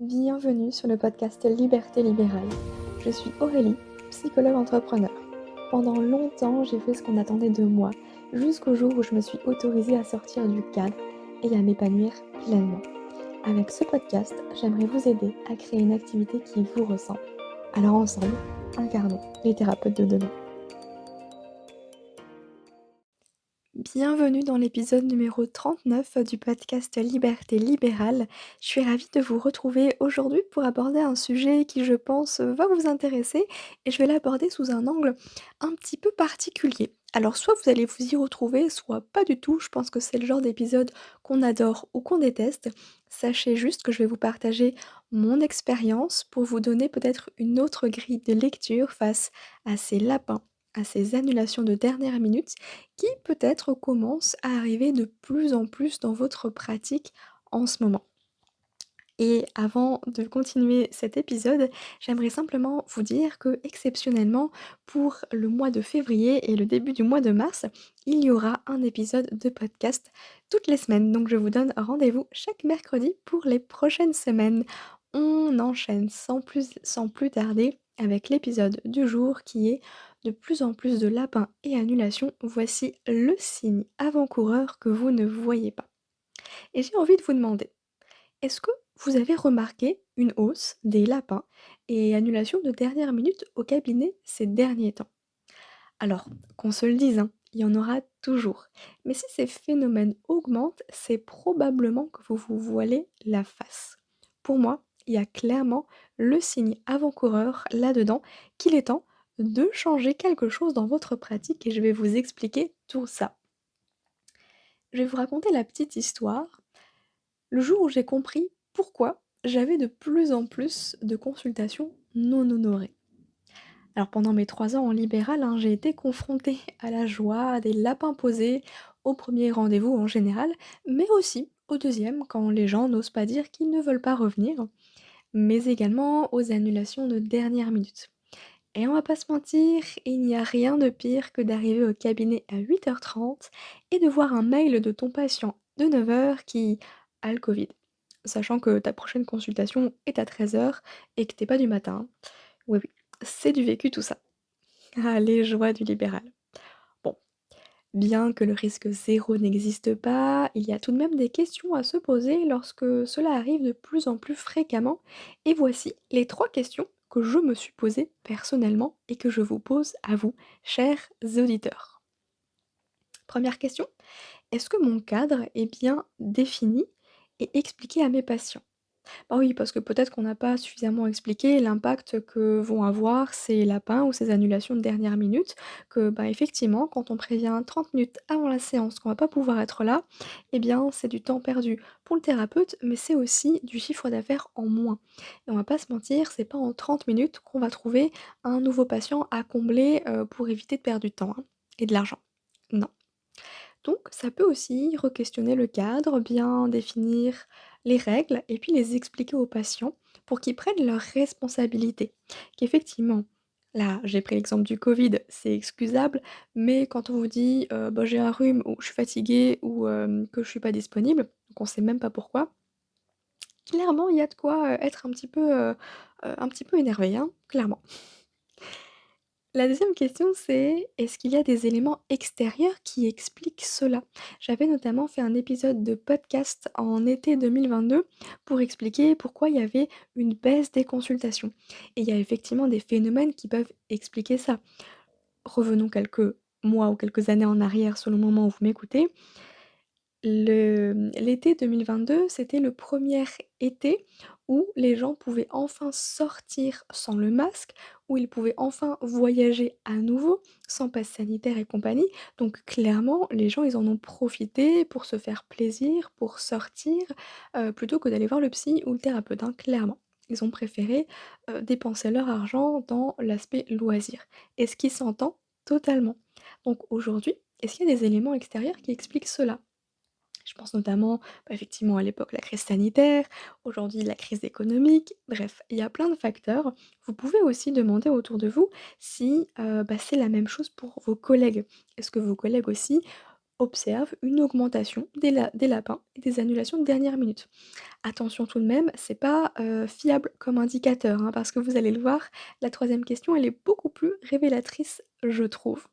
Bienvenue sur le podcast Liberté libérale. Je suis Aurélie, psychologue entrepreneur. Pendant longtemps, j'ai fait ce qu'on attendait de moi, jusqu'au jour où je me suis autorisée à sortir du cadre et à m'épanouir pleinement. Avec ce podcast, j'aimerais vous aider à créer une activité qui vous ressemble. Alors ensemble, incarnons les thérapeutes de demain. Bienvenue dans l'épisode numéro 39 du podcast Liberté libérale. Je suis ravie de vous retrouver aujourd'hui pour aborder un sujet qui, je pense, va vous intéresser et je vais l'aborder sous un angle un petit peu particulier. Alors soit vous allez vous y retrouver, soit pas du tout. Je pense que c'est le genre d'épisode qu'on adore ou qu'on déteste. Sachez juste que je vais vous partager mon expérience pour vous donner peut-être une autre grille de lecture face à ces lapins, à ces annulations de dernière minute qui peut-être commence à arriver de plus en plus dans votre pratique en ce moment. Et avant de continuer cet épisode, j'aimerais simplement vous dire que exceptionnellement, pour le mois de février et le début du mois de mars, il y aura un épisode de podcast toutes les semaines. Donc je vous donne rendez-vous chaque mercredi pour les prochaines semaines. On enchaîne sans plus tarder avec l'épisode du jour qui est de plus en plus de lapins et annulations. Voici le signe avant-coureur que vous ne voyez pas. Et j'ai envie de vous demander, est-ce que vous avez remarqué une hausse des lapins et annulations de dernière minute au cabinet ces derniers temps? Alors, qu'on se le dise, hein, il y en aura toujours. Mais si ces phénomènes augmentent, c'est probablement que vous vous voilez la face. Pour moi, il y a clairement le signe avant-coureur là-dedans qu'il est temps de changer quelque chose dans votre pratique et je vais vous expliquer tout ça. Je vais vous raconter la petite histoire. Le jour où j'ai compris pourquoi j'avais de plus en plus de consultations non honorées. Alors pendant mes 3 ans en libéral, hein, j'ai été confrontée à la joie des lapins posés au premier rendez-vous en général, mais aussi au deuxième quand les gens n'osent pas dire qu'ils ne veulent pas revenir, mais également aux annulations de dernière minute. Et on va pas se mentir, il n'y a rien de pire que d'arriver au cabinet à 8h30 et de voir un mail de ton patient de 9h qui a le Covid. Sachant que ta prochaine consultation est à 13h et que t'es pas du matin. Oui, oui, c'est du vécu tout ça. Ah, les joies du libéral. Bon, bien que le risque zéro n'existe pas, il y a tout de même des questions à se poser lorsque cela arrive de plus en plus fréquemment. Et voici les 3 questions que je me suis posées personnellement et que je vous pose à vous, chers auditeurs. Première question, est-ce que mon cadre est bien défini et expliqué à mes patients? Bah oui, parce que peut-être qu'on n'a pas suffisamment expliqué l'impact que vont avoir ces lapins ou ces annulations de dernière minute, que, bah, effectivement, quand on prévient 30 minutes avant la séance qu'on va pas pouvoir être là, eh bien, c'est du temps perdu pour le thérapeute, mais c'est aussi du chiffre d'affaires en moins. Et on va pas se mentir, c'est pas en 30 minutes qu'on va trouver un nouveau patient à combler, pour éviter de perdre du temps, hein, et de l'argent. Non. Donc ça peut aussi re-questionner le cadre, bien définir les règles et puis les expliquer aux patients pour qu'ils prennent leurs responsabilités. Qu'effectivement, là, j'ai pris l'exemple du Covid, c'est excusable, mais quand on vous dit, bah, j'ai un rhume ou je suis fatiguée ou que je suis pas disponible, donc on sait même pas pourquoi, clairement il y a de quoi, être un petit peu énervé, hein, clairement. La deuxième question, c'est est-ce qu'il y a des éléments extérieurs qui expliquent cela? J'avais notamment fait un épisode de podcast en été 2022 pour expliquer pourquoi il y avait une baisse des consultations. Et il y a effectivement des phénomènes qui peuvent expliquer ça. Revenons quelques mois ou quelques années en arrière selon le moment où vous m'écoutez. L'été 2022, c'était le premier été où les gens pouvaient enfin sortir sans le masque, où ils pouvaient enfin voyager à nouveau, sans passe sanitaire et compagnie. Donc clairement, les gens, ils en ont profité pour se faire plaisir, pour sortir, plutôt que d'aller voir le psy ou le thérapeute, hein, clairement. Ils ont préféré, dépenser leur argent dans l'aspect loisir et ce qui s'entend totalement. Donc aujourd'hui, est-ce qu'il y a des éléments extérieurs qui expliquent cela? Je pense notamment, bah, effectivement à l'époque la crise sanitaire, aujourd'hui la crise économique, bref, il y a plein de facteurs. Vous pouvez aussi demander autour de vous si, bah, c'est la même chose pour vos collègues. Est-ce que vos collègues aussi observe une augmentation des lapins et des annulations de dernière minute. Attention tout de même, c'est pas, fiable comme indicateur, hein, parce que vous allez le voir, la troisième question, elle est beaucoup plus révélatrice, je trouve.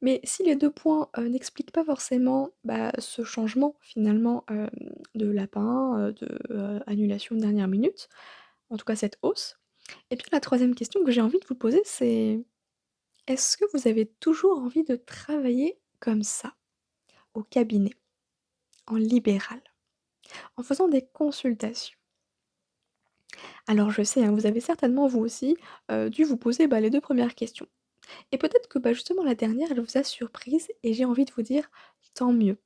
Mais si les 2 points, n'expliquent pas forcément, bah, ce changement finalement, de lapin, annulation de dernière minute, en tout cas cette hausse, et puis la troisième question que j'ai envie de vous poser, c'est: est-ce que vous avez toujours envie de travailler comme ça, au cabinet, en libéral, en faisant des consultations? Alors je sais, hein, vous avez certainement vous aussi, dû vous poser, bah, les 2 premières questions. Et peut-être que, bah, justement la dernière, elle vous a surprise et j'ai envie de vous dire: «Tant mieux».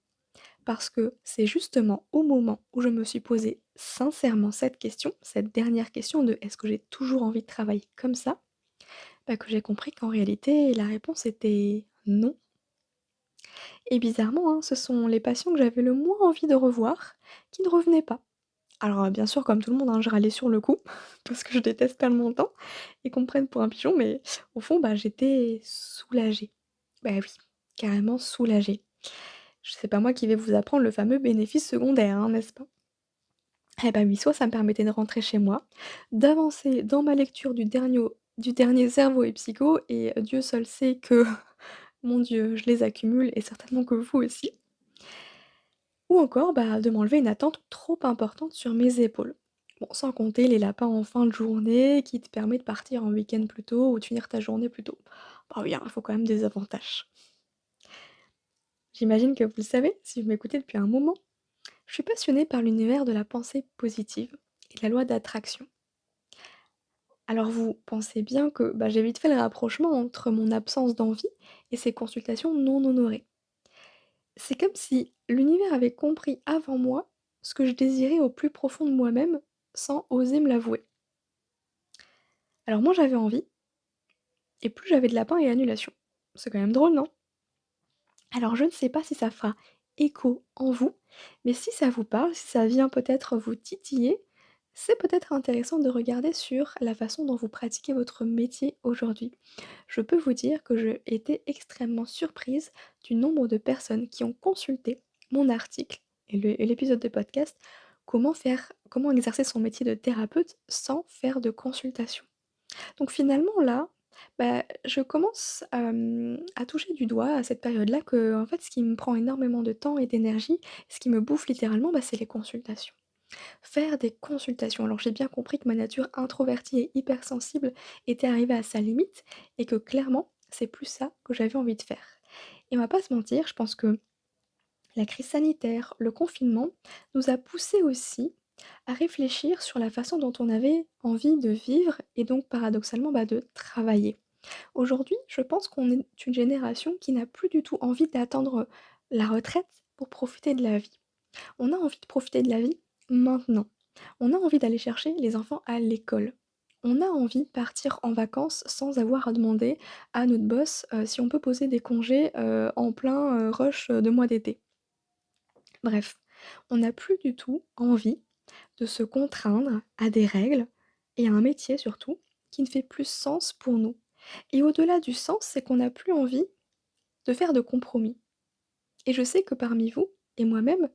Parce que c'est justement au moment où je me suis posé sincèrement cette question, cette dernière question de: «Est-ce que j'ai toujours envie de travailler comme ça?» bah, que j'ai compris qu'en réalité la réponse était «non». Et bizarrement, hein, ce sont les patients que j'avais le moins envie de revoir qui ne revenaient pas. Alors, bien sûr, comme tout le monde, hein, je râlais sur le coup, parce que je déteste perdre mon temps et qu'on me prenne pour un pigeon, mais au fond, bah, j'étais soulagée. Bah oui, carrément soulagée. C'est pas moi qui vais vous apprendre le fameux bénéfice secondaire, hein, n'est-ce pas? Eh bah oui, soit ça me permettait de rentrer chez moi, d'avancer dans ma lecture du dernier Cerveau et Psycho et Dieu seul sait que, mon Dieu, je les accumule et certainement que vous aussi. Ou encore, bah, de m'enlever une attente trop importante sur mes épaules. Bon, sans compter les lapins en fin de journée qui te permet de partir en week-end plus tôt ou de finir ta journée plus tôt. Bah oui, hein, il faut quand même des avantages. J'imagine que vous le savez, si vous m'écoutez depuis un moment, je suis passionnée par l'univers de la pensée positive et de la loi d'attraction. Alors vous pensez bien que bah, j'ai vite fait le rapprochement entre mon absence d'envie et ces consultations non honorées. C'est comme si l'univers avait compris avant moi ce que je désirais au plus profond de moi-même sans oser me l'avouer. Alors moi j'avais envie, et plus j'avais de lapins et annulations. C'est quand même drôle, non? Alors je ne sais pas si ça fera écho en vous, mais si ça vous parle, si ça vient peut-être vous titiller, c'est peut-être intéressant de regarder sur la façon dont vous pratiquez votre métier aujourd'hui. Je peux vous dire que j'ai été extrêmement surprise du nombre de personnes qui ont consulté mon article et l'épisode de podcast comment exercer son métier de thérapeute sans faire de consultation. Donc finalement là, bah, je commence, à toucher du doigt à cette période-là que, en fait, ce qui me prend énormément de temps et d'énergie, ce qui me bouffe littéralement, bah, c'est les consultations. Faire des consultations. Alors j'ai bien compris que ma nature introvertie et hypersensible était arrivée à sa limite et que clairement, c'est plus ça que j'avais envie de faire. Et on va pas se mentir, je pense que la crise sanitaire, le confinement, nous a poussés aussi à réfléchir sur la façon dont on avait envie de vivre et donc paradoxalement, bah, de travailler. Aujourd'hui, je pense qu'on est une génération qui n'a plus du tout envie d'attendre la retraite pour profiter de la vie. On a envie de profiter de la vie maintenant. On a envie d'aller chercher les enfants à l'école. On a envie de partir en vacances sans avoir à demander à notre boss, si on peut poser des congés, en plein, rush, de mois d'été. Bref, on n'a plus du tout envie de se contraindre à des règles et à un métier surtout qui ne fait plus sens pour nous. Et au-delà du sens, c'est qu'on n'a plus envie de faire de compromis. Et je sais que parmi vous et moi-même,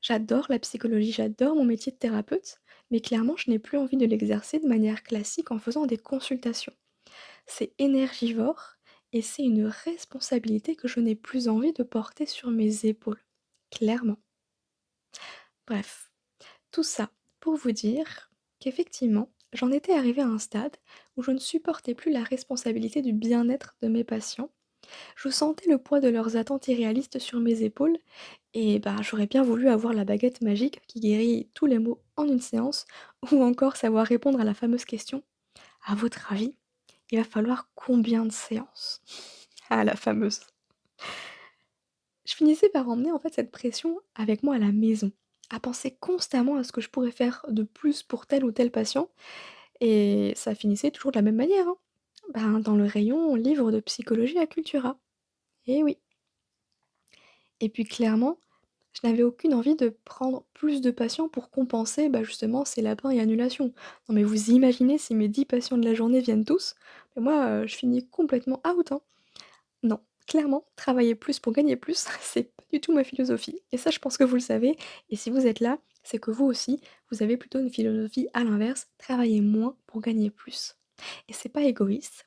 j'adore la psychologie, j'adore mon métier de thérapeute, mais clairement, je n'ai plus envie de l'exercer de manière classique en faisant des consultations. C'est énergivore et c'est une responsabilité que je n'ai plus envie de porter sur mes épaules. Clairement. Bref, tout ça pour vous dire qu'effectivement, j'en étais arrivée à un stade où je ne supportais plus la responsabilité du bien-être de mes patients. Je sentais le poids de leurs attentes irréalistes sur mes épaules et bah, j'aurais bien voulu avoir la baguette magique qui guérit tous les maux en une séance ou encore savoir répondre à la fameuse question: «À votre avis, il va falloir combien de séances?» Ah la fameuse. Je finissais par emmener en fait cette pression avec moi à la maison, à penser constamment à ce que je pourrais faire de plus pour tel ou tel patient et ça finissait toujours de la même manière, hein. Ben, dans le rayon livre de psychologie à Cultura. Eh oui. Et puis clairement, je n'avais aucune envie de prendre plus de patients pour compenser, bah, justement ces lapins et annulations. Non mais vous imaginez si mes 10 patients de la journée viennent tous, mais moi, je finis complètement out, hein. Non, clairement, travailler plus pour gagner plus, c'est pas du tout ma philosophie et ça, je pense que vous le savez et si vous êtes là, c'est que vous aussi, vous avez plutôt une philosophie à l'inverse, travailler moins pour gagner plus et c'est pas égoïste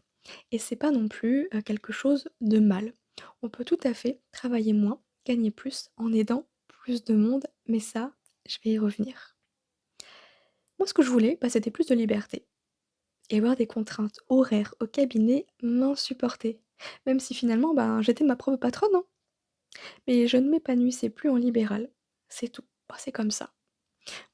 et c'est pas non plus, quelque chose de mal. On peut tout à fait travailler moins, gagner plus en aidant plus de monde, mais ça, je vais y revenir. Moi, ce que je voulais, bah, c'était plus de liberté et avoir des contraintes horaires au cabinet m'insupportaient. Même si finalement, ben, j'étais ma propre patronne, hein. Mais je ne m'épanouissais plus en libéral. C'est tout. Bah, c'est comme ça.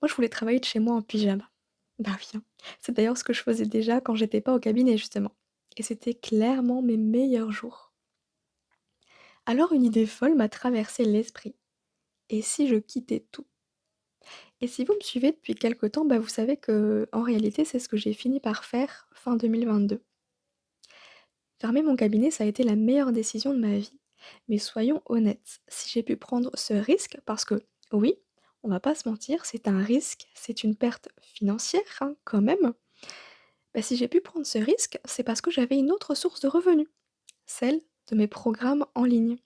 Moi, je voulais travailler de chez moi en pyjama. Bah oui, hein. C'est d'ailleurs ce que je faisais déjà quand j'étais pas au cabinet, justement. Et c'était clairement mes meilleurs jours. Alors une idée folle m'a traversé l'esprit. Et si je quittais tout? Et si vous me suivez depuis quelque temps, bah vous savez que en réalité, c'est ce que j'ai fini par faire fin 2022. Fermer mon cabinet, ça a été la meilleure décision de ma vie. Mais soyons honnêtes, si j'ai pu prendre ce risque, parce que oui, on va pas se mentir, c'est un risque, c'est une perte financière hein, quand même. Bah, si j'ai pu prendre ce risque, c'est parce que j'avais une autre source de revenus, celle de mes programmes en ligne.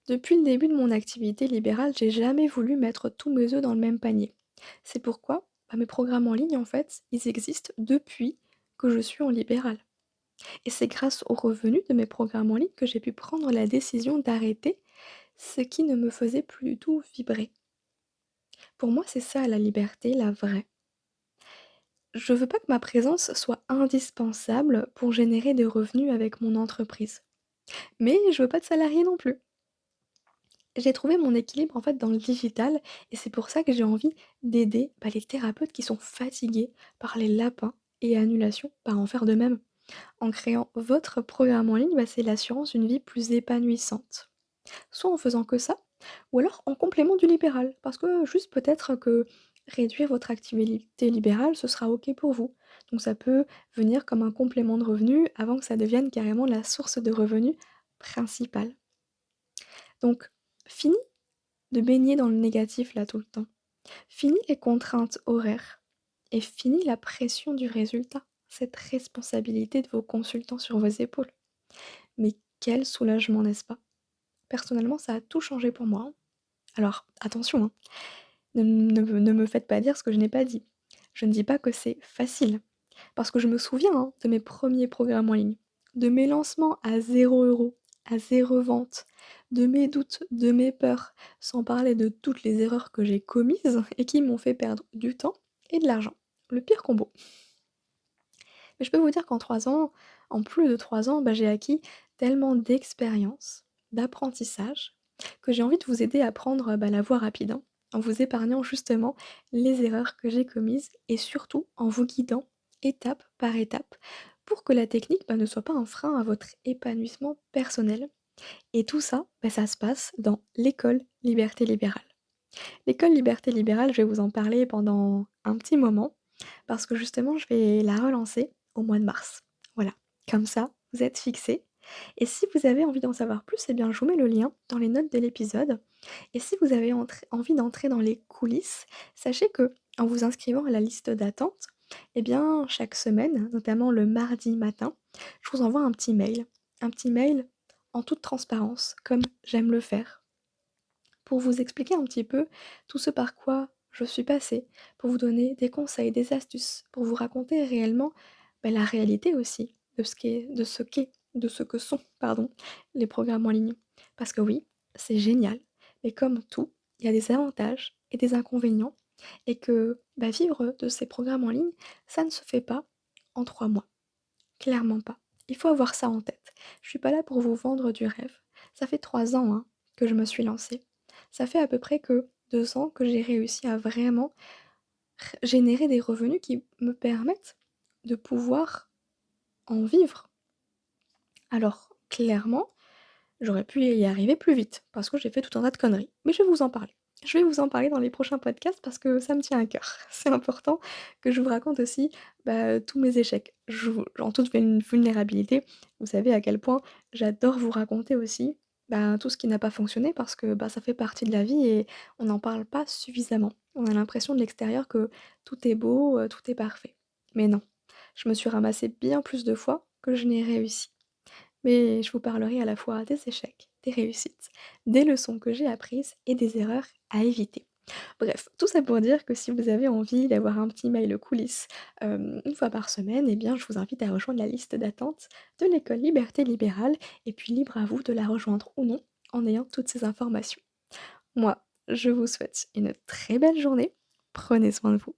Depuis le début de mon activité libérale, j'ai jamais voulu mettre tous mes œufs dans le même panier. C'est pourquoi bah, mes programmes en ligne, en fait, ils existent depuis que je suis en libéral. Et c'est grâce aux revenus de mes programmes en ligne que j'ai pu prendre la décision d'arrêter ce qui ne me faisait plus du tout vibrer. Pour moi, c'est ça la liberté, la vraie. Je veux pas que ma présence soit indispensable pour générer des revenus avec mon entreprise. Mais je veux pas de salariés non plus. J'ai trouvé mon équilibre en fait dans le digital et c'est pour ça que j'ai envie d'aider bah, les thérapeutes qui sont fatigués par les lapins et annulations par en faire de même. En créant votre programme en ligne, bah, c'est l'assurance d'une vie plus épanouissante. Soit en faisant que ça, ou alors en complément du libéral. Parce que juste peut-être que réduire votre activité libérale, ce sera OK pour vous. Donc ça peut venir comme un complément de revenu avant que ça devienne carrément la source de revenus principale. Donc, fini de baigner dans le négatif là tout le temps. Fini les contraintes horaires. Et fini la pression du résultat. Cette responsabilité de vos consultants sur vos épaules. Mais quel soulagement, n'est-ce pas? Personnellement, ça a tout changé pour moi, hein. Alors attention, hein, ne me faites pas dire ce que je n'ai pas dit. Je ne dis pas que c'est facile, parce que je me souviens, hein, de mes premiers programmes en ligne, de mes lancements à 0 €, à 0 vente, de mes doutes, de mes peurs, sans parler de toutes les erreurs que j'ai commises et qui m'ont fait perdre du temps et de l'argent. Le pire combo. Mais je peux vous dire qu'en 3 ans, en plus de 3 ans, bah, j'ai acquis tellement d'expérience, d'apprentissage, que j'ai envie de vous aider à prendre, bah, la voie rapide, hein, en vous épargnant justement les erreurs que j'ai commises et surtout en vous guidant étape par étape pour que la technique, bah, ne soit pas un frein à votre épanouissement personnel. Et tout ça, bah, ça se passe dans l'école Liberté Libérale. L'école Liberté Libérale, je vais vous en parler pendant un petit moment parce que justement, je vais la relancer au mois de mars. Voilà, comme ça, vous êtes fixés et si vous avez envie d'en savoir plus, eh bien, je vous mets le lien dans les notes de l'épisode et si vous avez envie d'entrer dans les coulisses, sachez que en vous inscrivant à la liste d'attente, eh bien, chaque semaine, notamment le mardi matin, je vous envoie un petit mail en toute transparence, comme j'aime le faire pour vous expliquer un petit peu tout ce par quoi je suis passée, pour vous donner des conseils, des astuces, pour vous raconter réellement, bah, la réalité aussi de ce que sont, pardon, les programmes en ligne. Parce que oui, c'est génial, mais comme tout, il y a des avantages et des inconvénients et que, bah, vivre de ces programmes en ligne, ça ne se fait pas en 3 mois. Clairement pas. Il faut avoir ça en tête. Je suis pas là pour vous vendre du rêve. Ça fait 3 ans, hein, que je me suis lancée. Ça fait à peu près que 2 ans que j'ai réussi à vraiment générer des revenus qui me permettent de pouvoir en vivre. Alors, clairement, j'aurais pu y arriver plus vite parce que j'ai fait tout un tas de conneries. Mais je vais vous en parler. Je vais vous en parler dans les prochains podcasts parce que ça me tient à cœur. C'est important que je vous raconte aussi, bah, tous mes échecs. En toute vulnérabilité, vous savez à quel point j'adore vous raconter aussi, bah, tout ce qui n'a pas fonctionné parce que, bah, ça fait partie de la vie et on n'en parle pas suffisamment. On a l'impression de l'extérieur que tout est beau, tout est parfait. Mais non, je me suis ramassée bien plus de fois que je n'ai réussi. Mais je vous parlerai à la fois des échecs, des réussites, des leçons que j'ai apprises et des erreurs à éviter. Bref, tout ça pour dire que si vous avez envie d'avoir un petit mail coulisses, 1 fois par semaine, eh bien, je vous invite à rejoindre la liste d'attente de l'école Liberté Libérale et puis libre à vous de la rejoindre ou non en ayant toutes ces informations. Moi, je vous souhaite une très belle journée. Prenez soin de vous.